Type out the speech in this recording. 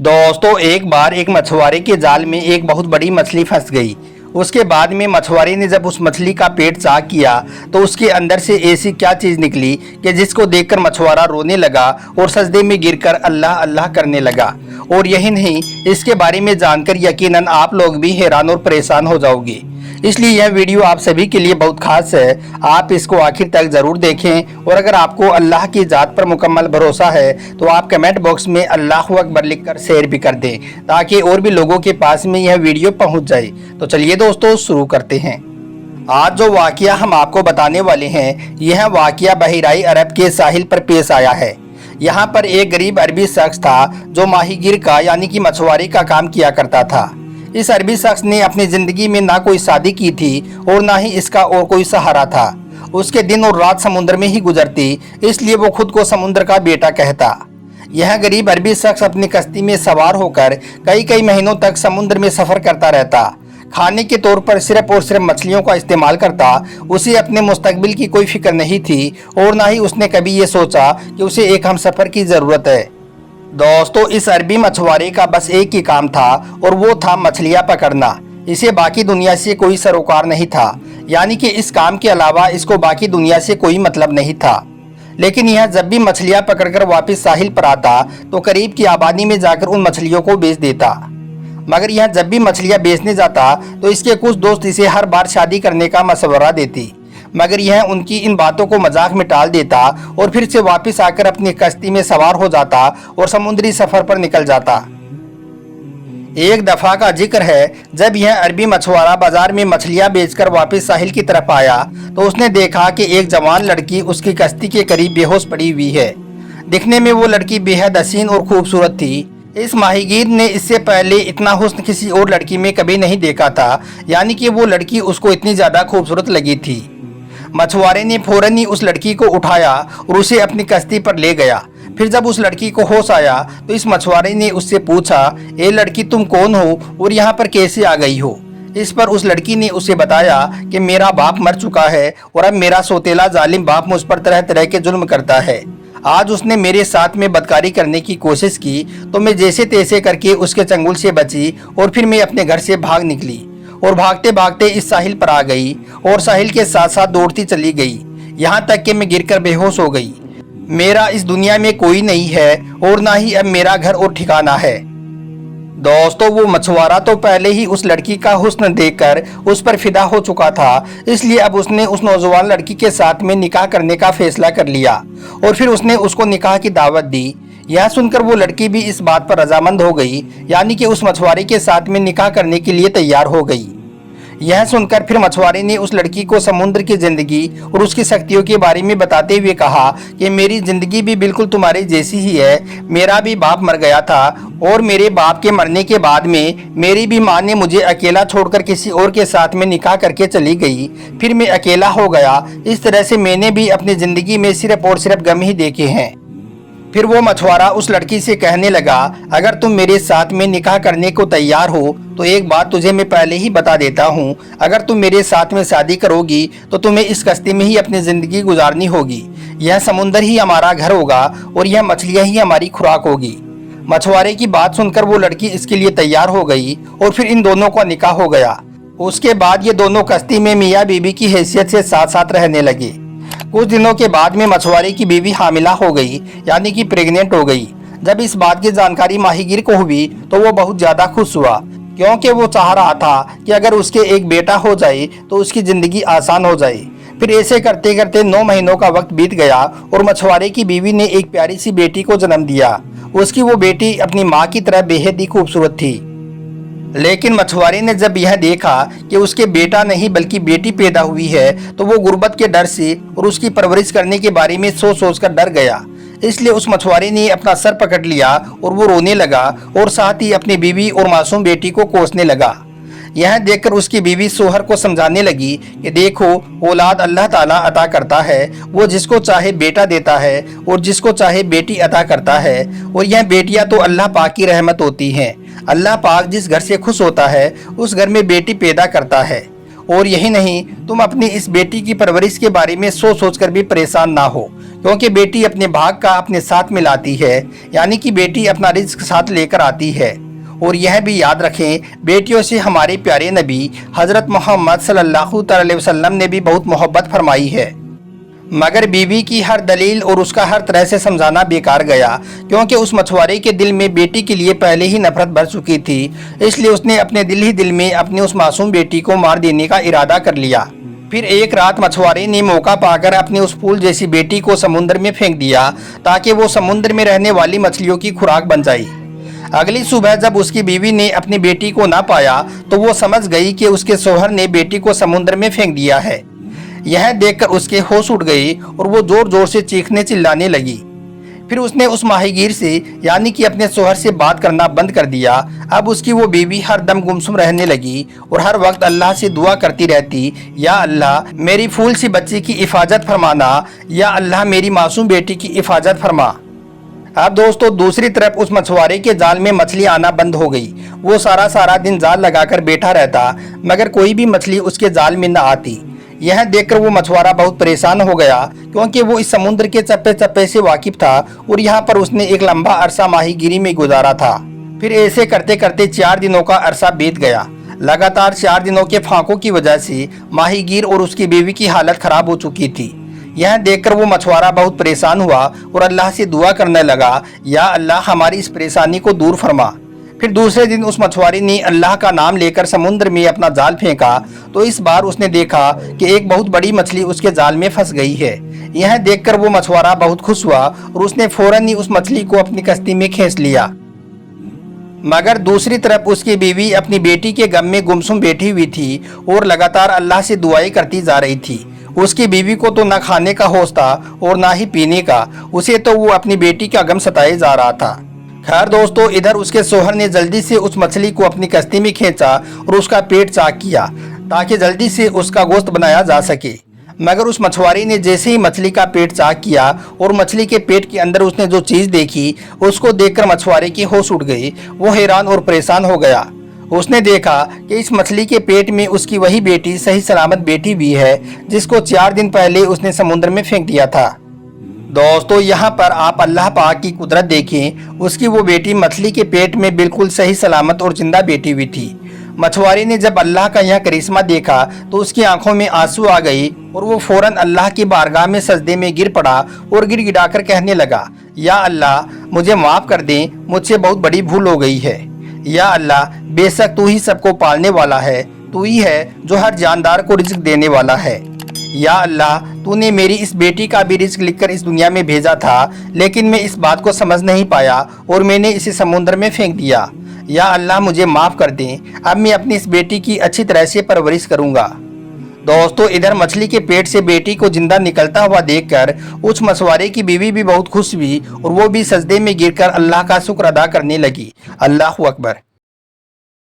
दोस्तों एक बार एक मछुआरे के जाल में एक बहुत बड़ी मछली फंस गई। उसके बाद में मछुआरे ने जब उस मछली का पेट चाक किया तो उसके अंदर से ऐसी क्या चीज निकली कि जिसको देखकर मछुआरा रोने लगा और सजदे में गिरकर अल्लाह अल्लाह करने लगा। और यही नहीं, इसके बारे में जानकर यकीनन आप लोग भी हैरान और परेशान हो जाओगे। इसलिए यह वीडियो आप सभी के लिए बहुत खास है। आप इसको आखिर तक जरूर देखें और अगर आपको अल्लाह की जात पर मुकम्मल भरोसा है तो आप कमेंट बॉक्स में अल्लाहु अकबर लिखकर शेयर भी कर दें ताकि और भी लोगों के पास में यह वीडियो पहुंच जाए। तो चलिए दोस्तों शुरू करते हैं। आज जो वाकया हम आपको बताने वाले हैं, यह वाकया बहराई अरब के साहिल पर पेश आया है। यहाँ पर एक गरीब अरबी शख्स था जो माहीगीर का यानी कि मछुआरे का काम किया करता था। इस अरबी शख्स ने अपनी जिंदगी में ना कोई शादी की थी और ना ही इसका और कोई सहारा था। उसके दिन और रात समुद्र में ही गुजरती, इसलिए वो खुद को समुद्र का बेटा कहता। यह गरीब अरबी शख्स अपनी कश्ती में सवार होकर कई कई महीनों तक समुद्र में सफर करता रहता। खाने के तौर पर सिर्फ और सिर्फ मछलियों का इस्तेमाल करता। उसे अपने मुस्तकबिल की कोई फिक्र नहीं थी और ना ही उसने कभी ये सोचा कि उसे एक हमसफर की जरूरत है। दोस्तों इस अरबी मछुआरे का बस एक ही काम था और वो था मछलियां पकड़ना। इसे बाकी दुनिया से कोई सरोकार नहीं था, यानी कि इस काम के अलावा इसको बाकी दुनिया से कोई मतलब नहीं था। लेकिन यह जब भी मछलियां पकड़कर वापस साहिल पर आता तो करीब की आबादी में जाकर उन मछलियों को बेच देता। मगर यह जब भी मछलियां बेचने जाता तो इसके कुछ दोस्त इसे हर बार शादी करने का मशवरा देती, मगर यह उनकी इन बातों को मजाक में टाल देता और फिर से वापस आकर अपनी कश्ती में सवार हो जाता और समुद्री सफर पर निकल जाता। एक दफा का जिक्र है, जब यह अरबी मछुआरा बाजार में मछलियां बेचकर वापस साहिल की तरफ आया तो उसने देखा कि एक जवान लड़की उसकी कश्ती के करीब बेहोश पड़ी हुई है। दिखने में वो लड़की बेहद हसीन और खूबसूरत थी। इस माहीगीर ने इससे पहले इतना हुस्न किसी और लड़की में कभी नहीं देखा था, यानी कि वो लड़की उसको इतनी ज्यादा खूबसूरत लगी थी। मछुआरे ने फौरन ही उस लड़की को उठाया और उसे अपनी कश्ती पर ले गया। फिर जब उस लड़की को होश आया तो इस मछुआरे ने उससे पूछा, ए लड़की तुम कौन हो और यहाँ पर कैसे आ गई हो? इस पर उस लड़की ने उसे बताया कि मेरा बाप मर चुका है और अब मेरा सौतेला जालिम बाप मुझ पर तरह तरह के जुल्म करता है। आज उसने मेरे साथ में बदकारी करने की कोशिश की तो मैं जैसे तैसे करके उसके चंगुल से बची और फिर मैं अपने घर से भाग निकली और भागते भागते इस साहिल पर आ गई और साहिल के साथ साथ दौड़ती चली गई, यहाँ तक कि मैं गिरकर बेहोश हो गई। मेरा इस दुनिया में कोई नहीं है और ना ही अब मेरा घर और ठिकाना है। दोस्तों वो मछुआरा तो पहले ही उस लड़की का हुस्न देखकर उस पर फिदा हो चुका था, इसलिए अब उसने उस नौजवान लड़की के साथ में निकाह करने का फैसला कर लिया और फिर उसने उसको निकाह की दावत दी। यह सुनकर वो लड़की भी इस बात पर रजामंद हो गई, यानी कि उस मछुआरे के साथ में निकाह करने के लिए तैयार हो गई। यह सुनकर फिर मछुआरे ने उस लड़की को समुद्र की जिंदगी और उसकी शक्तियों के बारे में बताते हुए कहा कि मेरी जिंदगी भी बिल्कुल तुम्हारे जैसी ही है। मेरा भी बाप मर गया था और मेरे बाप के मरने के बाद में मेरी भी माँ ने मुझे अकेला छोड़कर किसी और के साथ में निकाह करके चली गई। फिर मैं अकेला हो गया। इस तरह से मैंने भी अपनी जिंदगी में सिर्फ और सिर्फ गम ही देखे हैं। फिर वो मछुआरा उस लड़की से कहने लगा, अगर तुम मेरे साथ में निकाह करने को तैयार हो तो एक बात तुझे मैं पहले ही बता देता हूँ, अगर तुम मेरे साथ में शादी करोगी तो तुम्हें इस कश्ती में ही अपनी जिंदगी गुजारनी होगी। यह समुंदर ही हमारा घर होगा और यह मछलियाँ ही हमारी खुराक होगी। मछुआरे की बात सुनकर वो लड़की इसके लिए तैयार हो गई और फिर इन दोनों का निकाह हो गया। उसके बाद ये दोनों कश्ती में मियाँ बीबी की हैसियत से साथ साथ रहने लगे। कुछ दिनों के बाद में मछुआरे की बीवी हामिला हो गई, यानी कि प्रेग्नेंट हो गई। जब इस बात की जानकारी माहीगीर को हुई तो वो बहुत ज्यादा खुश हुआ, क्योंकि वो चाह रहा था कि अगर उसके एक बेटा हो जाए तो उसकी जिंदगी आसान हो जाए। फिर ऐसे करते करते 9 महीनों का वक्त बीत गया और मछुआरे की बीवी ने एक प्यारी सी बेटी को जन्म दिया। उसकी वो बेटी अपनी माँ की तरह बेहद ही खूबसूरत थी। लेकिन मछुआरे ने जब यह देखा कि उसके बेटा नहीं बल्कि बेटी पैदा हुई है तो वो गुर्बत के डर से और उसकी परवरिश करने के बारे में सोच सोच कर डर गया। इसलिए उस मछुआरे ने अपना सर पकड़ लिया और वो रोने लगा और साथ ही अपनी बीवी और मासूम बेटी को कोसने लगा। यह देखकर उसकी बीवी सोहर को समझाने लगी कि देखो, औलाद अल्लाह ताला अता करता है, वो जिसको चाहे बेटा देता है और जिसको चाहे बेटी अता करता है, और यह बेटियां तो अल्लाह पाक की रहमत होती हैं। अल्लाह पाक जिस घर से खुश होता है उस घर में बेटी पैदा करता है। और यही नहीं, तुम अपनी इस बेटी की परवरिश के बारे में सोच सोच कर भी परेशान ना हो, क्योंकि बेटी अपने भाग का अपने साथ मिलाती है, यानी कि बेटी अपना रिज्क साथ लेकर आती है। और यह भी याद रखें, बेटियों से हमारे प्यारे नबी हज़रत मोहम्मद सल्लल्लाहु अलैहि वसल्लम ने भी बहुत मोहब्बत फरमाई है। मगर बीवी की हर दलील और उसका हर तरह से समझाना बेकार गया, क्योंकि उस मछुआरे के दिल में बेटी के लिए पहले ही नफरत भर चुकी थी। इसलिए उसने अपने दिल ही दिल में अपनी उस मासूम बेटी को मार देने का इरादा कर लिया। फिर एक रात मछुआरे ने मौका पाकर अपनी उस फूल जैसी बेटी को समुद्र में फेंक दिया, ताकि वो समुद्र में रहने वाली मछलियों की खुराक बन जाए। अगली सुबह जब उसकी बीवी ने अपनी बेटी को ना पाया, तो वो समझ गई कि उसके शौहर ने बेटी को समुद्र में फेंक दिया है। यह देखकर उसके होश उड़ गए और वो जोर जोर से चीखने चिल्लाने लगी। फिर उसने उस माहीगीर से यानी कि अपने शौहर से बात करना बंद कर दिया। अब उसकी वो बीवी हर दम गुमसुम रहने लगी और हर वक्त अल्लाह से दुआ करती रहती, या अल्लाह मेरी फूल सी बच्ची की हिफाजत फरमाना, या अल्लाह मेरी मासूम बेटी की हिफाजत फरमा। अब दोस्तों दूसरी तरफ उस मछुआरे के जाल में मछली आना बंद हो गई। वो सारा दिन जाल लगाकर बैठा रहता, मगर कोई भी मछली उसके जाल में न आती। यह देखकर वो मछुआरा बहुत परेशान हो गया, क्योंकि वो इस समुद्र के चप्पे चप्पे से वाकिफ था और यहाँ पर उसने एक लंबा अरसा माहीगिरी में गुजारा था। फिर ऐसे करते करते 4 दिनों का अरसा बीत गया। लगातार 4 दिनों के फांकों की वजह से माहीगीर और उसकी बीवी की हालत खराब हो चुकी थी। यह देखकर वो मछुआरा बहुत परेशान हुआ और अल्लाह से दुआ करने लगा, या अल्लाह हमारी इस परेशानी को दूर फरमा। फिर दूसरे दिन उस मछुआरे ने अल्लाह का नाम लेकर समुद्र में अपना जाल फेंका, तो इस बार उसने देखा कि एक बहुत बड़ी मछली उसके जाल में फंस गई है। यह देखकर वो मछुआरा बहुत खुश हुआ और उसने फौरन ही उस मछली को अपनी कश्ती में खींच लिया। मगर दूसरी तरफ उसकी बीवी अपनी बेटी के गम में गुमसुम बैठी हुई थी और लगातार अल्लाह से दुआएं करती जा रही थी। उसकी बीवी को तो ना खाने का होश था और ना ही पीने का, उसे तो वो अपनी बेटी का गम सताए जा रहा था। खैर दोस्तों, इधर उसके शौहर ने जल्दी से उस मछली को अपनी कश्ती में खींचा और उसका पेट चाक किया, ताकि जल्दी से उसका गोश्त बनाया जा सके। मगर उस मछुआरे ने जैसे ही मछली का पेट चाक किया और मछली के पेट के अंदर उसने जो चीज़ देखी, उसको देखकर मछुआरे की होश उड़ गई। वो हैरान और परेशान हो गया। उसने देखा कि इस मछली के पेट में उसकी वही बेटी सही सलामत बैठी हुई है, जिसको 4 दिन पहले उसने समुद्र में फेंक दिया था। दोस्तों, यहाँ पर आप अल्लाह पाक की कुदरत देखें। उसकी वो बेटी मछली के पेट में बिल्कुल सही सलामत और जिंदा बैठी हुई थी। मछुआरे ने जब अल्लाह का यह करिश्मा देखा तो उसकी आंखों में आंसू आ गई और वो फौरन अल्लाह की बारगाह में सजदे में गिर पड़ा और गिड़गिड़ाकर कहने लगा, या अल्लाह मुझे माफ़ कर दें, मुझसे बहुत बड़ी भूल हो गई है। या अल्लाह, बेशक तू ही सबको पालने वाला है, तू ही है जो हर जानदार को रिज्क देने वाला है। या अल्लाह, तूने मेरी इस बेटी का भी रिज्क लिखकर इस दुनिया में भेजा था, लेकिन मैं इस बात को समझ नहीं पाया और मैंने इसे समुद्र में फेंक दिया। या अल्लाह मुझे माफ़ कर दें, अब मैं अपनी इस बेटी की अच्छी तरह से परवरिश करूँगा। दोस्तों, इधर मछली के पेट से बेटी को जिंदा निकलता हुआ देखकर उस मछुआरे की बीवी भी बहुत खुश हुई और वो भी सजदे में गिरकर अल्लाह का शुक्र अदा करने लगी। अल्लाहू अकबर।